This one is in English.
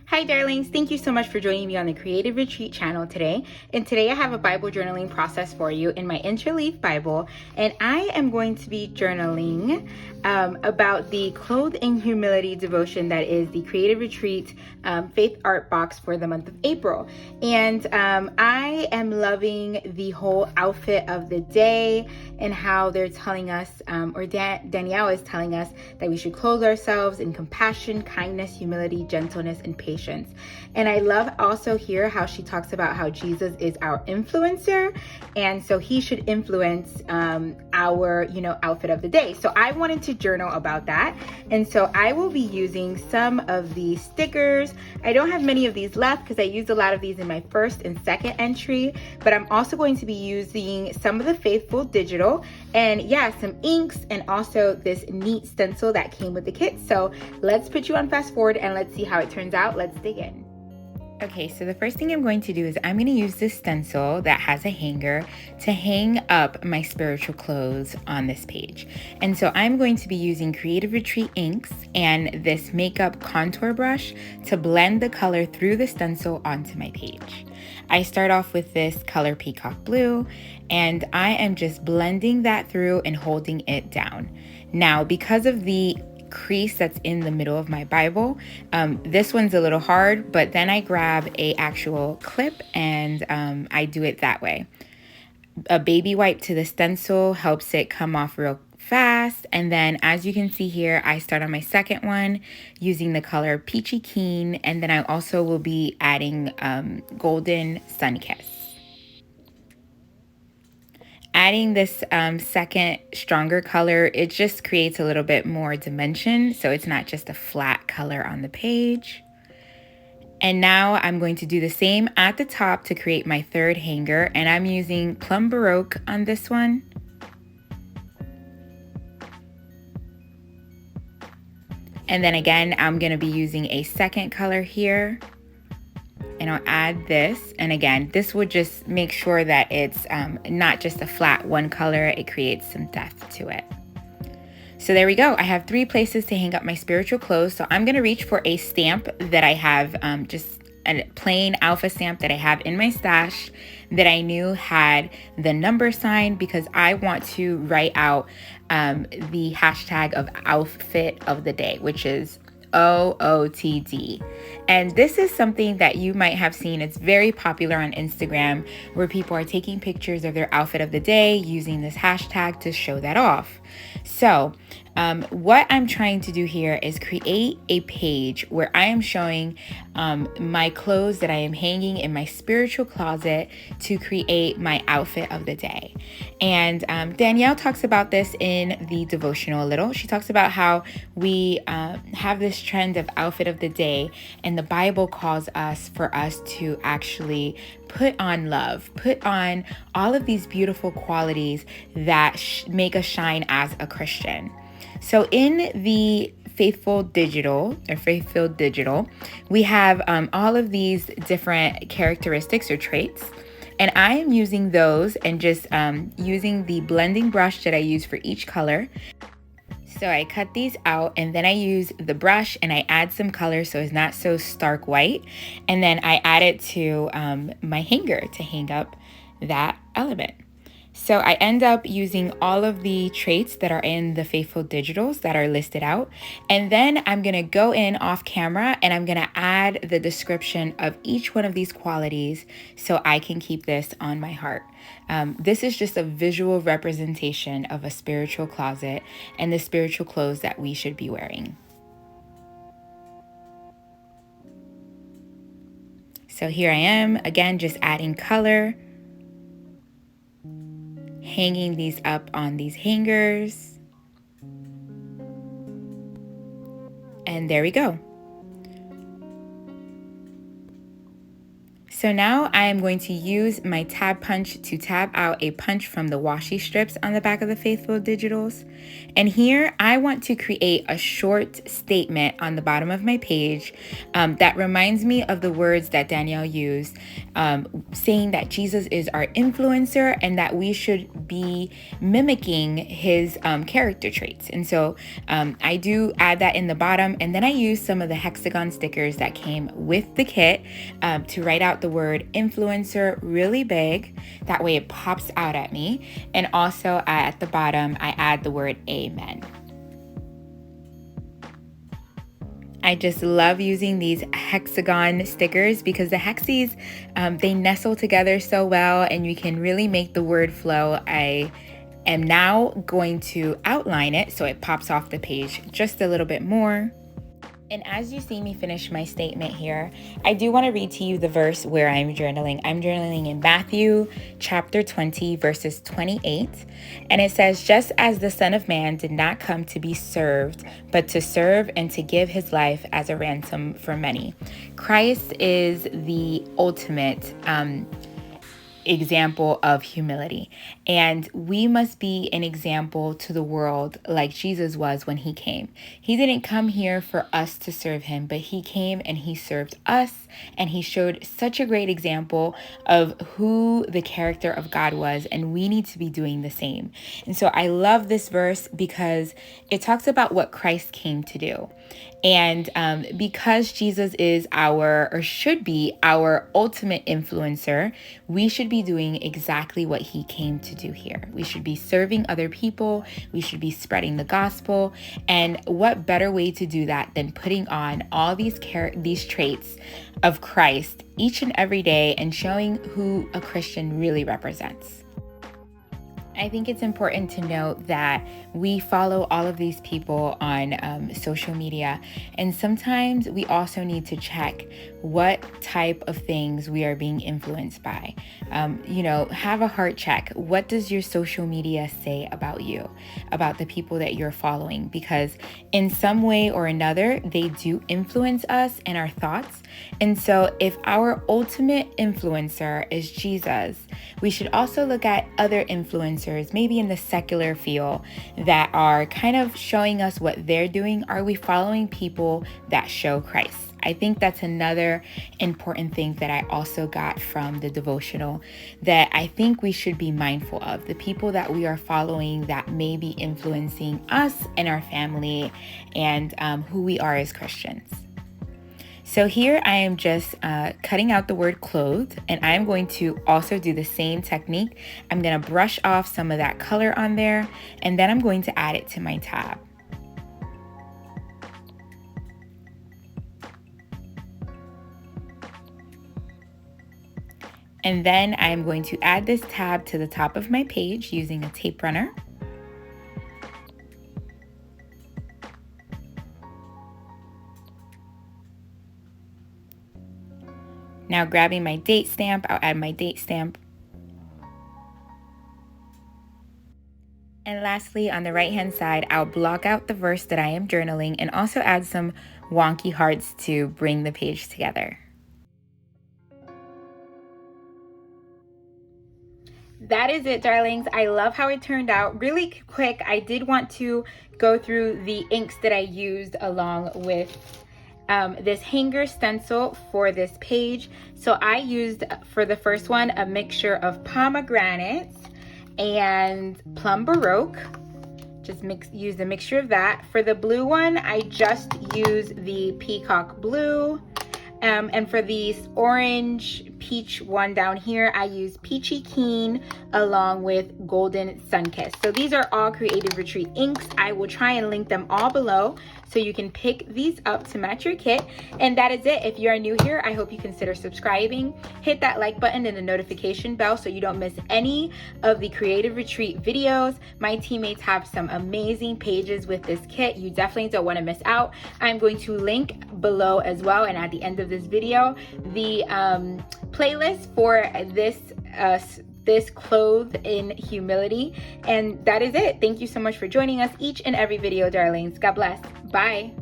Hi darlings, thank you so much for joining me on the Creative Retreat channel today. And today I have a Bible journaling process for you in my Interleaf Bible. And I am going to be journaling about the Clothed in Humility devotion that is the Creative Retreat faith art box for the month of April. And I am loving the whole outfit of the day and how they're telling us, Danielle is telling us that we should clothe ourselves in compassion, kindness, humility, gentleness, and patience. And I love also here how she talks about how Jesus is our influencer, and so he should influence our outfit of the day. So I wanted to journal about that, and so I will be using some of these stickers. I don't have many of these left because I used a lot of these in my first and second entry, but I'm also going to be using some of the Faithful Digital and some inks and also this neat stencil that came with the kit. So let's put you on fast forward and let's see how it turns out. Let's dig in. Okay, so the first thing I'm going to do is I'm going to use this stencil that has a hanger to hang up my spiritual clothes on this page. And so I'm going to be using Creative Retreat inks and this makeup contour brush to blend the color through the stencil onto my page. I start off with this color Peacock Blue, and I am just blending that through and holding it down. Now, because of the crease that's in the middle of my Bible, this one's a little hard, but then I grab a actual clip and I do it that way. A baby wipe to the stencil helps it come off real fast, and then as you can see here, I start on my second one using the color Peachy Keen, and then I also will be adding Golden Sun Kiss. Adding this second stronger color, it just creates a little bit more dimension, so it's not just a flat color on the page. And now I'm going to do the same at the top to create my third hanger, and I'm using Plum Baroque on this one. And then again, I'm going to be using a second color here. And I'll add this, and again, this would just make sure that it's not just a flat one color, it creates some depth to it. So there we go. I have 3 places to hang up my spiritual clothes. So I'm going to reach for a stamp that I have, just a plain alpha stamp that I have in my stash that I knew had the number sign, because I want to write out the hashtag of outfit of the day, which is OOTD. And this is something that you might have seen. It's very popular on Instagram, where people are taking pictures of their outfit of the day using this hashtag to show that off. So what I'm trying to do here is create a page where I am showing my clothes that I am hanging in my spiritual closet to create my outfit of the day. And Danielle talks about this in the devotional a little. She talks about how we have this trend of outfit of the day, and the Bible calls us for us to actually put on love, put on all of these beautiful qualities that make us shine as a Christian. So in the Faithful Digital, we have all of these different characteristics or traits. And I am using those and just using the blending brush that I use for each color. So I cut these out, and then I use the brush and I add some color so it's not so stark white. And then I add it to my hanger to hang up that element. So I end up using all of the traits that are in the Faithful Digitals that are listed out. And then I'm going to go in off camera and I'm going to add the description of each one of these qualities so I can keep this on my heart. This is just a visual representation of a spiritual closet and the spiritual clothes that we should be wearing. So here I am, again, just adding color, hanging these up on these hangers. And there we go. So now I am going to use my tab punch to tab out a punch from the washi strips on the back of the Faithful Digitals. And here I want to create a short statement on the bottom of my page that reminds me of the words that Danielle used, saying that Jesus is our influencer and that we should be mimicking his character traits. And so I do add that in the bottom, and then I use some of the hexagon stickers that came with the kit to write out the word influencer really big. That way it pops out at me. And also at the bottom, I add the word amen. I just love using these hexagon stickers because the hexies, they nestle together so well and you can really make the word flow. I am now going to outline it so it pops off the page just a little bit more. And as you see me finish my statement here, I do want to read to you the verse where I'm journaling. I'm journaling in Matthew chapter 20, verses 28. And it says, "Just as the Son of Man did not come to be served, but to serve and to give his life as a ransom for many." Christ is the ultimate example of humility, and we must be an example to the world like Jesus was when he came. He didn't come here for us to serve him, but he came and he served us, and he showed such a great example of who the character of God was, and we need to be doing the same. And so I love this verse because it talks about what Christ came to do. And because Jesus is or should be our ultimate influencer, we should be doing exactly what he came to do here. We should be serving other people. We should be spreading the gospel. And what better way to do that than putting on all these traits of Christ each and every day and showing who a Christian really represents. I think it's important to note that we follow all of these people on social media, and sometimes we also need to check what type of things we are being influenced by. Have a heart check. What does your social media say about you, about the people that you're following? Because in some way or another, they do influence us and our thoughts. And so if our ultimate influencer is Jesus, we should also look at other influencers, maybe in the secular field, that are kind of showing us what they're doing. Are we following people that show Christ? I think that's another important thing that I also got from the devotional that I think we should be mindful of. The people that we are following that may be influencing us and our family and who we are as Christians. So here I am just cutting out the word clothed, and I'm going to also do the same technique. I'm going to brush off some of that color on there, and then I'm going to add it to my tab. And then I'm going to add this tab to the top of my page using a tape runner. Now grabbing my date stamp, I'll add my date stamp. And lastly, on the right-hand side, I'll block out the verse that I am journaling and also add some wonky hearts to bring the page together. That is it, darlings. I love how it turned out. Really quick, I did want to go through the inks that I used along with this hanger stencil for this page. So I used, for the first one, a mixture of pomegranates and plum baroque. Just use a mixture of that. For the blue one, I just used the peacock blue. And for these orange peach one down here, I use Peachy Keen along with Golden Sunkissed. So these are all Creative Retreat inks. I will try and link them all below so you can pick these up to match your kit. And that is it. If you are new here, I hope you consider subscribing. Hit that like button and the notification bell so you don't miss any of the Creative Retreat videos. My teammates have some amazing pages with this kit. You definitely don't want to miss out. I'm going to link below as well, and at the end of this video, the playlist for this Clothed in Humility. And that is it. Thank you so much for joining us each and every video, darlings. God bless. Bye.